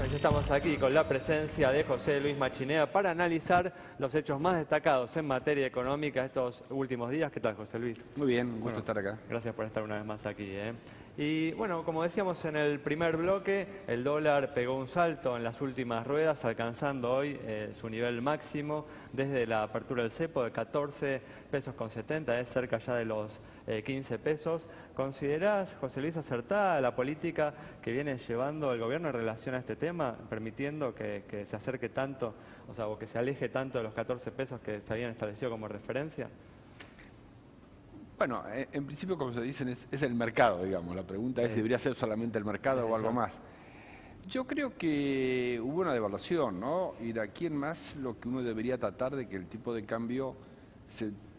Bueno, ya estamos aquí con la presencia de José Luis Machinea para analizar los hechos más destacados en materia económica estos últimos días. ¿Qué tal, José Luis? Muy bien, un gusto estar acá. Gracias por estar una vez más aquí. Y bueno, como decíamos en el primer bloque, el dólar pegó un salto en las últimas ruedas, alcanzando hoy su nivel máximo desde la apertura del cepo de 14 pesos con 70, es cerca ya de los 15 pesos. ¿Considerás, José Luis, acertada la política que viene llevando el gobierno en relación a este tema, permitiendo que se acerque tanto, o que se aleje tanto de los 14 pesos que se habían establecido como referencia? Bueno, en principio, como se dicen, es el mercado, digamos. La pregunta es, ¿debería ser solamente el mercado o algo más? Yo creo que hubo una devaluación, ¿no? Y de aquí en más lo que uno debería tratar de que el tipo de cambio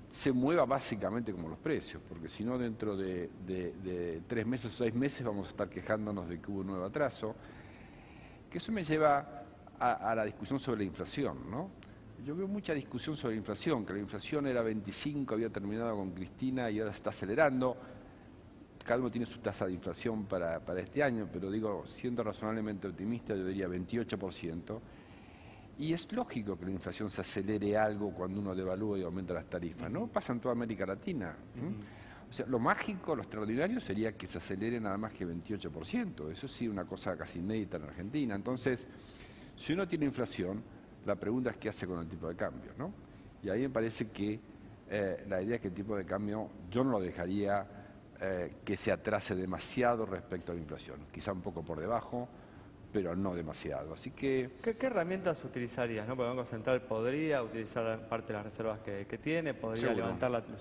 se mueva básicamente como los precios, porque si no dentro de 3 meses o 6 meses vamos a estar quejándonos de que hubo un nuevo atraso, que eso me lleva a la discusión sobre la inflación, ¿no? Yo veo mucha discusión sobre la inflación, que la inflación era 25, había terminado con Cristina y ahora se está acelerando. Cada uno tiene su tasa de inflación para este año, pero digo, siendo razonablemente optimista, yo diría 28%. Y es lógico que la inflación se acelere algo cuando uno devalúa y aumenta las tarifas, ¿no? Pasa en toda América Latina. O sea, lo mágico, lo extraordinario sería que se acelere nada más que 28%. Eso sí, una cosa casi inédita en Argentina. Entonces, si uno tiene inflación, la pregunta es qué hace con el tipo de cambio, ¿no? Y ahí me parece que la idea es que el tipo de cambio yo no lo dejaría que se atrase demasiado respecto a la inflación. Quizá un poco por debajo, pero no demasiado. Así que... ¿Qué herramientas utilizarías, no? Porque el Banco Central podría utilizar parte de las reservas que tiene, podría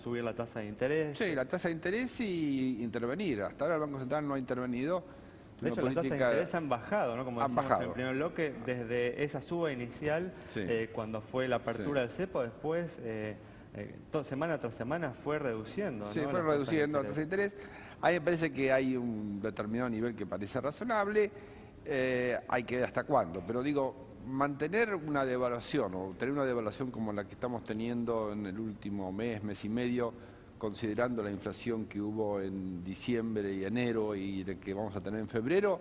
subir la tasa de interés. Sí, la tasa de interés y intervenir. Hasta ahora el Banco Central no ha intervenido. De hecho, las tasas de interés han bajado, ¿no? Como decíamos en el primer bloque, desde esa suba inicial, cuando fue la apertura del cepo, después, semana tras semana, fue reduciendo, ¿no? Sí, fue reduciendo la tasa de interés. A mí me parece que hay un determinado nivel que parece razonable, hay que ver hasta cuándo, pero digo, mantener una devaluación o tener una devaluación como la que estamos teniendo en el último mes y medio, considerando la inflación que hubo en diciembre y enero y de que vamos a tener en febrero,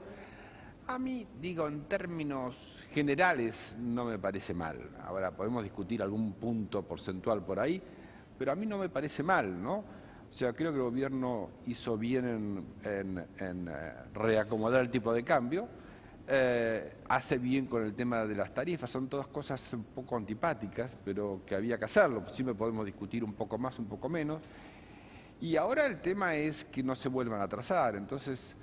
a mí, digo, en términos generales no me parece mal. Ahora, podemos discutir algún punto porcentual por ahí, pero a mí no me parece mal, ¿no? O sea, creo que el gobierno hizo bien en reacomodar el tipo de cambio, hace bien con el tema de las tarifas, son todas cosas un poco antipáticas, pero que había que hacerlo, siempre podemos discutir un poco más, un poco menos. Y ahora el tema es que no se vuelvan a atrasar. Entonces,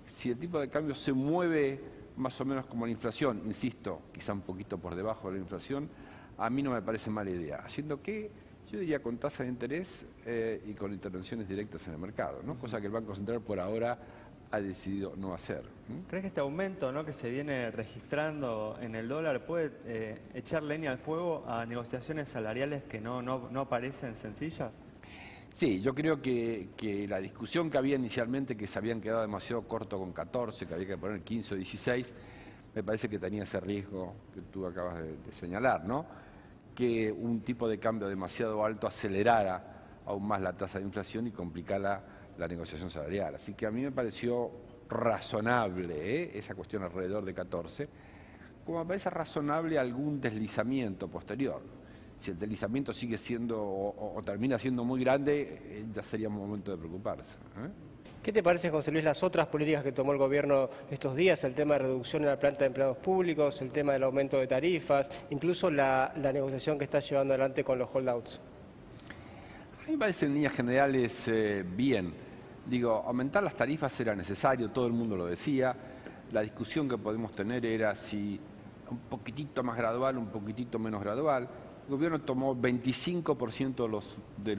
si el tipo de cambio se mueve más o menos como la inflación, insisto, quizá un poquito por debajo de la inflación, a mí no me parece mala idea. Haciendo que, yo diría, con tasa de interés y con intervenciones directas en el mercado, ¿no? Cosa que el Banco Central por ahora ha decidido no hacer. ¿Crees que este aumento, ¿no?, que se viene registrando en el dólar puede echar leña al fuego a negociaciones salariales que no parecen sencillas? Sí, yo creo que la discusión que había inicialmente, que se habían quedado demasiado corto con 14, que había que poner 15 o 16, me parece que tenía ese riesgo que tú acabas de señalar, ¿no? Que un tipo de cambio demasiado alto acelerara aún más la tasa de inflación y complicara la negociación salarial. Así que a mí me pareció razonable esa cuestión alrededor de 14, como me parece razonable algún deslizamiento posterior. Si el deslizamiento sigue siendo o termina siendo muy grande, ya sería un momento de preocuparse. ¿Qué te parece, José Luis, las otras políticas que tomó el gobierno estos días? El tema de reducción en la planta de empleados públicos, el tema del aumento de tarifas, incluso la negociación que está llevando adelante con los holdouts. A mí me parece en líneas generales bien. Digo, aumentar las tarifas era necesario, todo el mundo lo decía. La discusión que podemos tener era si un poquitito más gradual, un poquitito menos gradual. El gobierno tomó 25% de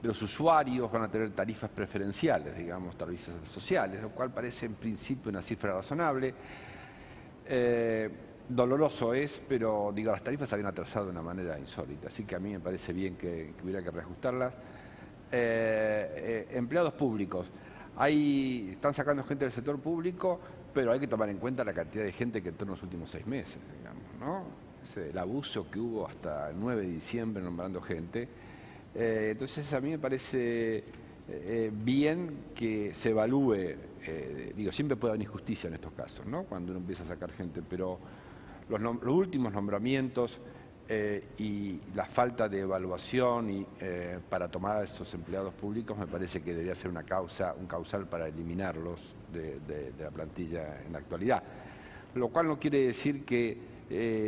los usuarios van a tener tarifas preferenciales, digamos, tarifas sociales, lo cual parece en principio una cifra razonable. Doloroso es, pero digo, las tarifas se habían atrasado de una manera insólita, así que a mí me parece bien que hubiera que reajustarlas. Empleados públicos, ahí están sacando gente del sector público, pero hay que tomar en cuenta la cantidad de gente que entró en los últimos 6 meses, digamos, ¿no? El abuso que hubo hasta el 9 de diciembre nombrando gente. Entonces a mí me parece bien que se evalúe digo, siempre puede haber injusticia en estos casos, ¿no? Cuando uno empieza a sacar gente, pero los últimos nombramientos y la falta de evaluación para tomar a estos empleados públicos me parece que debería ser un causal para eliminarlos de la plantilla en la actualidad. Lo cual no quiere decir que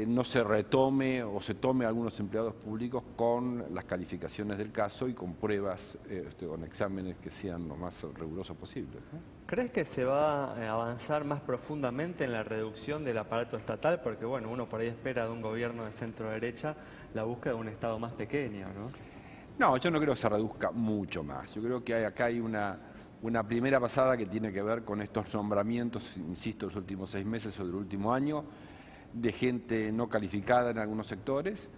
no se retome o se tome a algunos empleados públicos con las calificaciones del caso y con pruebas, con exámenes que sean lo más rigurosos posible, ¿no? ¿Crees que se va a avanzar más profundamente en la reducción del aparato estatal? Porque bueno, uno por ahí espera de un gobierno de centro-derecha la búsqueda de un Estado más pequeño, ¿no? No, yo no creo que se reduzca mucho más. Yo creo que acá hay una primera pasada que tiene que ver con estos nombramientos, insisto, los últimos 6 meses o del último año, de gente no calificada en algunos sectores,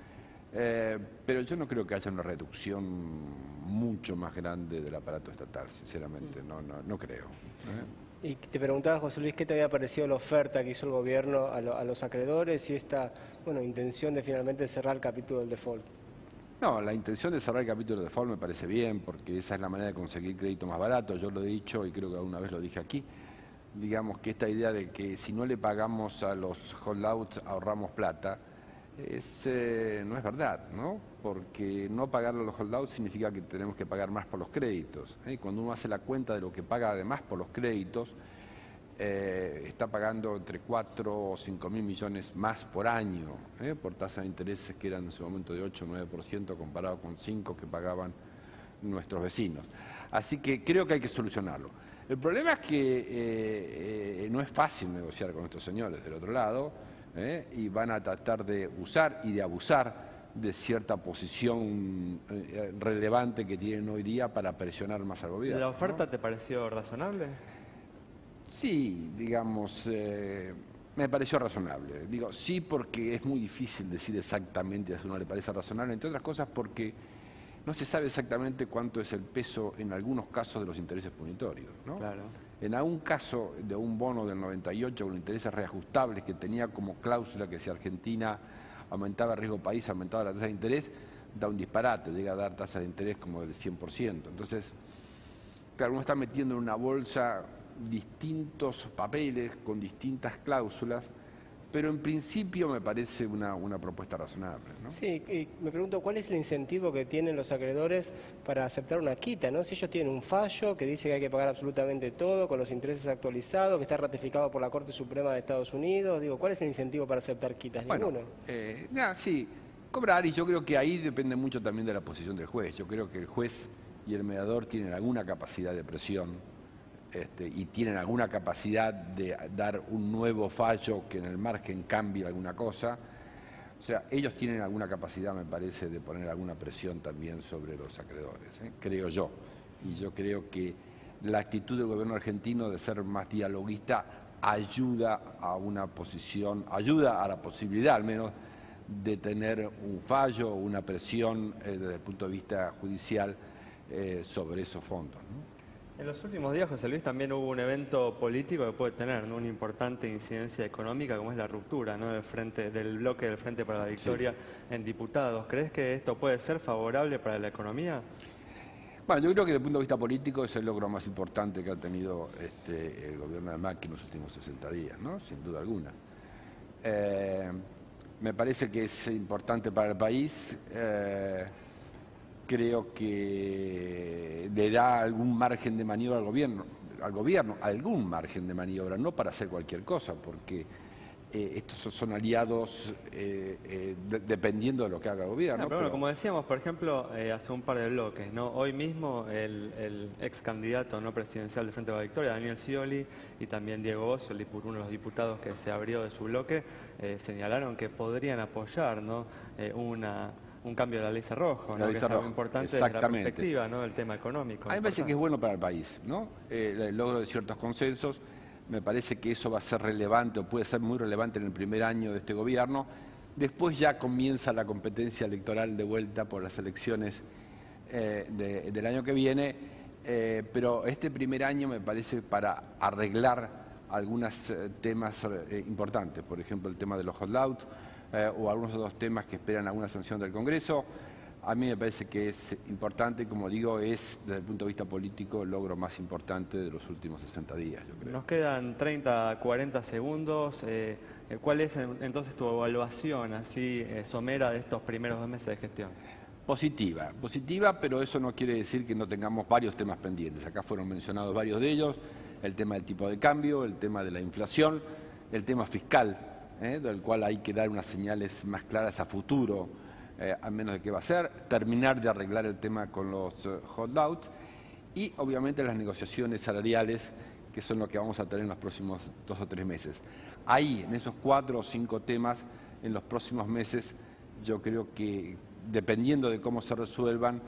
pero yo no creo que haya una reducción mucho más grande del aparato estatal, sinceramente, no creo. Y te preguntaba, José Luis, ¿qué te había parecido la oferta que hizo el gobierno a los acreedores y esta intención de finalmente cerrar el capítulo del default? No, la intención de cerrar el capítulo de default me parece bien, porque esa es la manera de conseguir crédito más barato. Yo lo he dicho y creo que alguna vez lo dije aquí. Digamos que esta idea de que si no le pagamos a los holdouts ahorramos plata, no es verdad, ¿no? Porque no pagarle a los holdouts significa que tenemos que pagar más por los créditos, ¿eh? Cuando uno hace la cuenta de lo que paga además por los créditos, está pagando entre 4 o 5 mil millones más por año, por tasa de intereses que eran en su momento de 8 o 9% comparado con 5% que pagaban nuestros vecinos. Así que creo que hay que solucionarlo. El problema es que no es fácil negociar con estos señores del otro lado, y van a tratar de usar y de abusar de cierta posición relevante que tienen hoy día para presionar más al gobierno. ¿La oferta te pareció razonable? Sí, digamos, me pareció razonable. Digo, sí, porque es muy difícil decir exactamente si a uno le parece razonable, entre otras cosas porque no se sabe exactamente cuánto es el peso en algunos casos de los intereses punitorios, ¿no? Claro. En algún caso de un bono del 98 con intereses reajustables que tenía como cláusula que si Argentina aumentaba el riesgo país, aumentaba la tasa de interés, da un disparate, llega a dar tasas de interés como del 100%. Entonces, claro, uno está metiendo en una bolsa distintos papeles con distintas cláusulas, pero en principio me parece una propuesta razonable, ¿no? Sí, y me pregunto, ¿cuál es el incentivo que tienen los acreedores para aceptar una quita, ¿no? Si ellos tienen un fallo que dice que hay que pagar absolutamente todo, con los intereses actualizados, que está ratificado por la Corte Suprema de Estados Unidos, digo, ¿cuál es el incentivo para aceptar quitas? Ninguno. Sí, cobrar, y yo creo que ahí depende mucho también de la posición del juez. Yo creo que el juez y el mediador tienen alguna capacidad de presión, y tienen alguna capacidad de dar un nuevo fallo que en el margen cambie alguna cosa. O sea, ellos tienen alguna capacidad, me parece, de poner alguna presión también sobre los acreedores, creo yo. Y yo creo que la actitud del gobierno argentino de ser más dialoguista ayuda a una posición, ayuda a la posibilidad al menos de tener un fallo o una presión desde el punto de vista judicial sobre esos fondos, ¿no? En los últimos días, José Luis, también hubo un evento político que puede tener, ¿no?, una importante incidencia económica, como es la ruptura, ¿no?, del bloque del Frente para la Victoria, sí, en diputados. ¿Crees que esto puede ser favorable para la economía? Bueno, yo creo que desde el punto de vista político es el logro más importante que ha tenido el gobierno de Macri en los últimos 60 días, ¿no?, sin duda alguna. Me parece que es importante para el país. Creo que le da algún margen de maniobra al gobierno, algún margen de maniobra, no para hacer cualquier cosa, porque estos son aliados dependiendo de lo que haga el gobierno. Pero bueno, como decíamos, por ejemplo, hace un par de bloques, ¿no? Hoy mismo el ex candidato no presidencial del Frente para la Victoria, Daniel Scioli, y también Diego Bocio, uno de los diputados que se abrió de su bloque, señalaron que podrían apoyar, ¿no?, un cambio de la ley Cerrojo, ¿no?, que es algo importante desde la perspectiva, ¿no?, del tema económico. A mí me parece que es bueno para el país, ¿no? El logro de ciertos consensos, me parece que eso va a ser relevante o puede ser muy relevante en el primer año de este gobierno. Después ya comienza la competencia electoral de vuelta por las elecciones del año que viene, pero este primer año me parece para arreglar algunos temas importantes, por ejemplo el tema de los holdouts, o algunos otros temas que esperan alguna sanción del Congreso. A mí me parece que es importante, como digo, es desde el punto de vista político el logro más importante de los últimos 60 días, yo creo. Nos quedan 30, 40 segundos. ¿Cuál es entonces tu evaluación así somera de estos primeros 2 meses de gestión? Positiva, pero eso no quiere decir que no tengamos varios temas pendientes. Acá fueron mencionados varios de ellos, el tema del tipo de cambio, el tema de la inflación, el tema fiscal, del cual hay que dar unas señales más claras a futuro, al menos de qué va a ser, terminar de arreglar el tema con los holdouts y obviamente las negociaciones salariales, que son lo que vamos a tener en los próximos 2 o 3 meses. Ahí, en esos 4 o 5 temas, en los próximos meses, yo creo que dependiendo de cómo se resuelvan,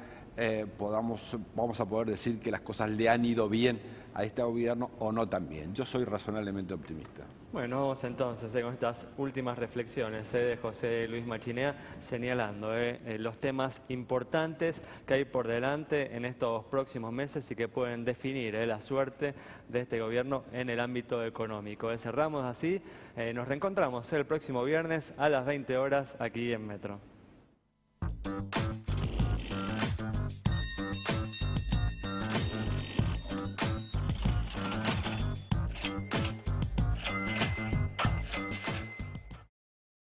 vamos a poder decir que las cosas le han ido bien a este gobierno o no tan bien. Yo soy razonablemente optimista. Bueno, vamos entonces con estas últimas reflexiones de José Luis Machinea, señalando los temas importantes que hay por delante en estos próximos meses y que pueden definir la suerte de este gobierno en el ámbito económico. Cerramos así, nos reencontramos el próximo viernes a las 20 horas aquí en Metro.